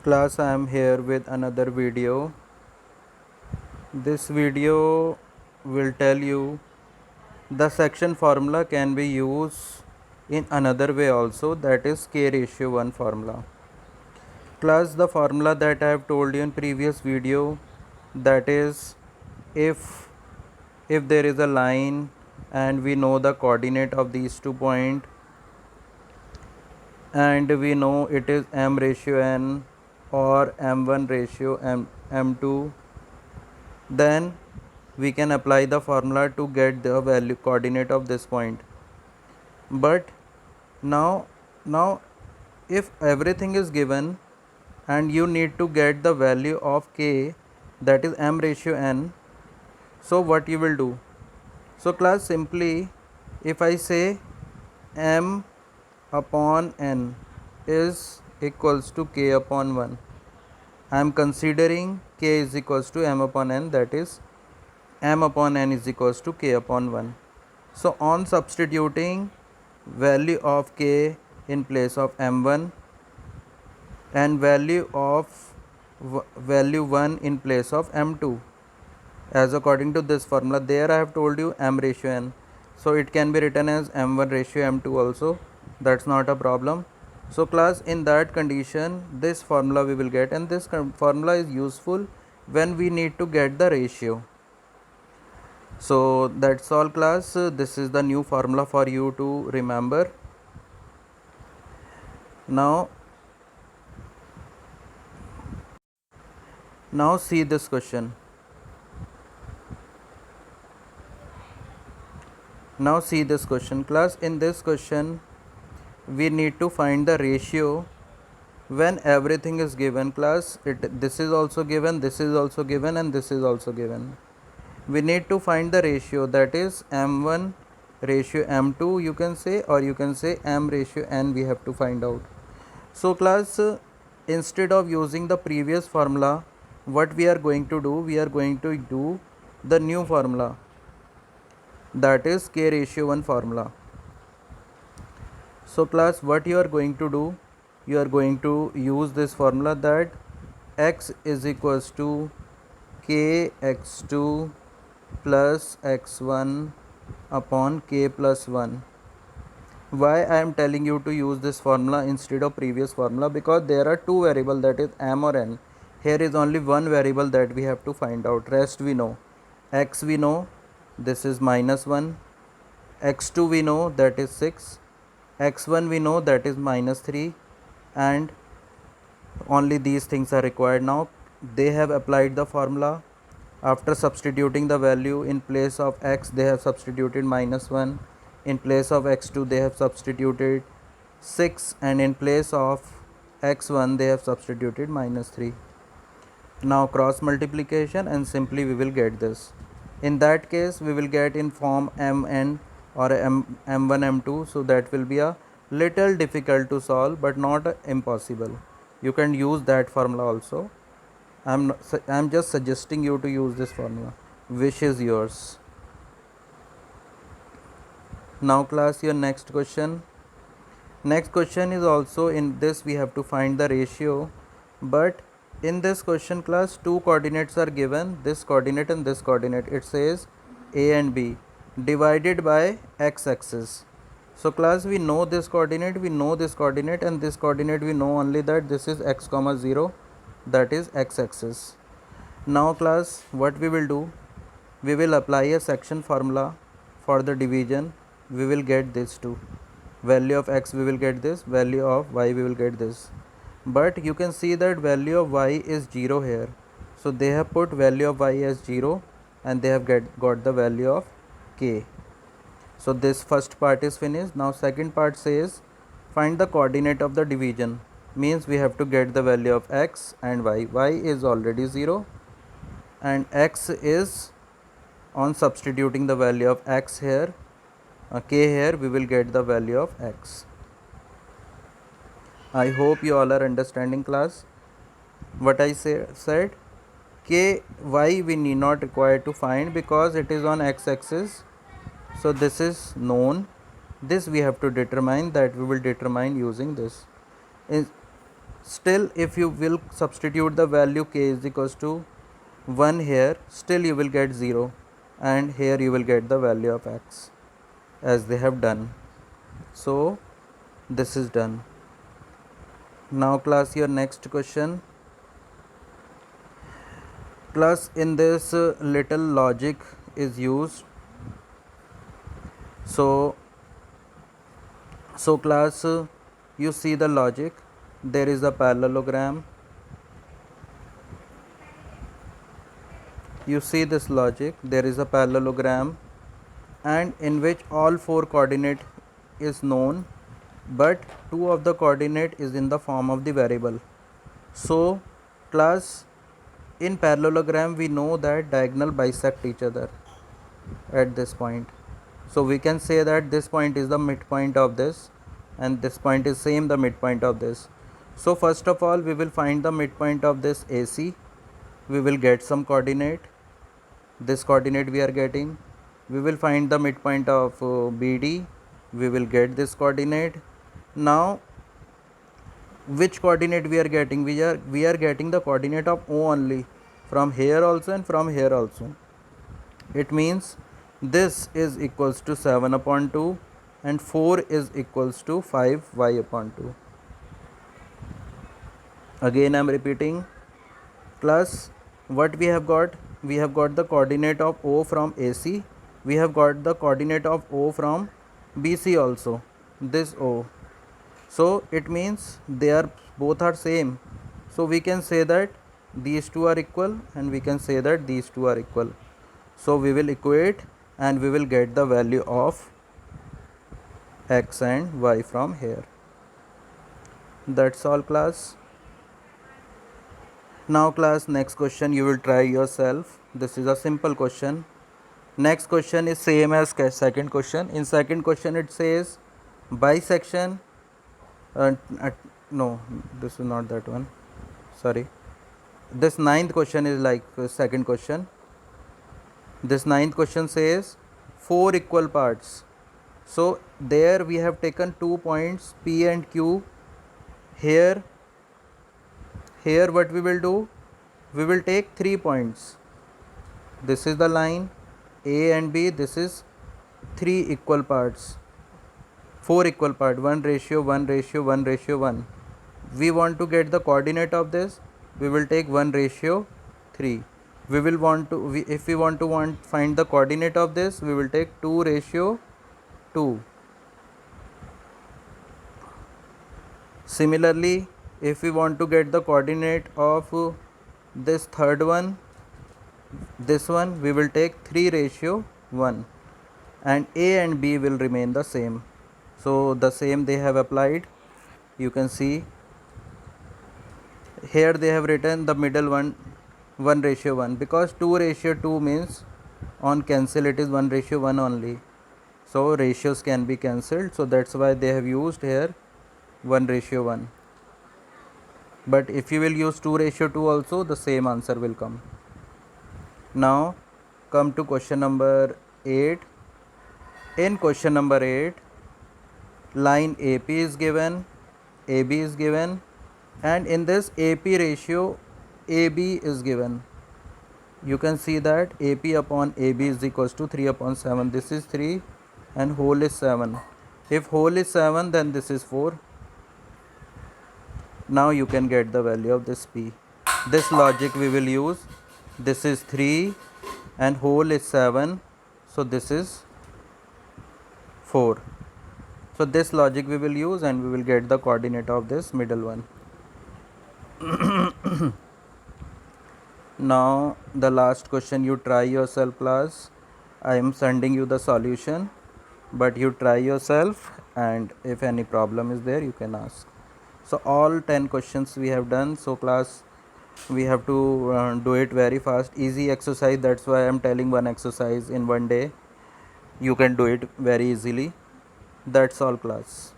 Class, I am here with another video. This video will tell you the section formula can be used in another way also, that is k ratio 1 formula. Class, the formula that I have told you in previous video, that is if there is a line and we know the coordinate of these 2 points and we know it is m ratio n or m1 ratio m2, then we can apply the formula to get the value coordinate of this point. But now if everything is given and you need to get the value of k, that is m ratio n, so what you will do? So class, simply if I say m upon n is equals to k upon 1, I am considering k is equals to m upon n, that is m upon n is equals to k upon 1. So on substituting value of k in place of m1 and value of value 1 in place of m2, as according to this formula, there I have told you m ratio n, so it can be written as m1 ratio m2 also, that's not a problem. So class, in that condition this formula we will get, and this formula is useful when we need to get the ratio. So that's all class, this is the new formula for you to remember. Now see this question. Now see this question class. In this question we need to find the ratio when everything is given class. This is also given, this is also given, and this is also given. We need to find the ratio, that is m1 ratio m2 you can say, or you can say m ratio n, we have to find out. So class, instead of using the previous formula, what we are going to do, we are going to do the new formula, that is k ratio 1 formula. So class, what you are going to do, you are going to use this formula, that x is equals to k x2 plus x1 upon k plus 1. Why I am telling you to use this formula instead of previous formula? Because there are two variables, that is m or n. Here is only one variable that we have to find out, rest we know. X we know, this is -1, x2 we know, that is 6, x1 we know, that is -3, and only these things are required. Now they have applied the formula. After substituting the value, in place of x they have substituted -1, in place of x2 they have substituted 6, and in place of x1 they have substituted -3. Now cross multiplication and simply we will get this. In that case we will get in form mn or m1 m2, so that will be a little difficult to solve but not impossible. You can use that formula also. I'm just suggesting you to use this formula. Wish is yours. Now class, your next question. Next question is also in this we have to find the ratio, but in this question class, two coordinates are given, this coordinate and this coordinate. It says a and b divided by x-axis. So class, we know this coordinate, we know this coordinate, and this coordinate we know only that this is x comma 0, that is x-axis. Now class, what we will do, we will apply a section formula for the division. We will get this too, value of x we will get this, value of y we will get this, but you can see that value of y is 0 here, so they have put value of y as 0 and they have got the value of k. So this first part is finished. Now second part says find the coordinate of the division, means we have to get the value of x and y. Y is already 0 and x is, on substituting the value of x here, k here, we will get the value of x. I hope you all are understanding class what I said. K, y we need not require to find because it is on x-axis, so this is known. This we have to determine, that we will determine using this. Still, if you will substitute the value k is equals to 1 here, still you will get 0, and here you will get the value of x as they have done. So this is done. Now class, your next question. Class, in this little logic is used. So class, you see the logic. There is a parallelogram. You see this logic. There is a parallelogram, and in which all 4 coordinate is known, but 2 of the coordinate is in the form of the variable. So class, in parallelogram we know that diagonal bisect each other at this point. So we can say that this point is the midpoint of this, and this point is same the midpoint of this. So first of all, we will find the midpoint of this AC. We will get some coordinate. This coordinate we are getting. We will find the midpoint of BD. We will get this coordinate. Now which coordinate we are getting? We are getting the coordinate of O only, from here also and from here also. It means this is equals to 7 upon 2 and 4 is equals to 5y upon 2. Again I am repeating. Plus, what we have got? We have got the coordinate of O from AC. We have got the coordinate of O from BC also, this O. So it means they are both are same. So we can say that these two are equal, and we can say that these two are equal. So we will equate and we will get the value of x and y from here. That's all class. Now class, next question you will try yourself. This is a simple question. Next question is same as second question. In second question it says bisection. No, this is not that one. Sorry. This ninth question is like second question. This ninth question says 4 equal parts. So there we have taken 2 points P and Q. Here what we will do? We will take 3 points. This is the line A and B. This is 3 equal parts. 4 equal part, 1 ratio 1 ratio 1 ratio 1. We want to get the coordinate of this. We will take 1 ratio 3. We will want to, if we want to find the coordinate of this, we will take 2 ratio 2. Similarly, if we want to get the coordinate of this third one, this one, we will take 3 ratio 1, and A and B will remain the same. So the same they have applied. You can see here they have written the middle one 1 ratio 1, because 2 ratio 2 means on cancel it is 1 ratio 1 only. So ratios can be cancelled. So that's why they have used here 1 ratio 1. But if you will use 2 ratio 2 also, the same answer will come. Now come to question number 8. In question number 8, line AP is given, AB is given, and in this AP ratio AB is given. You can see that AP upon AB is equals to 3 upon 7. This is 3 and whole is 7. If whole is 7, then this is 4. Now you can get the value of this P. This logic we will use. This is 3 and whole is 7. So this is 4. So this logic we will use and we will get the coordinate of this middle one. Now the last question, you try yourself class. I am sending you the solution, but you try yourself, and if any problem is there you can ask. So all 10 questions we have done. So class, we have to do it very fast. Easy exercise, that's why I am telling one exercise in one day. You can do it very easily. That's all class.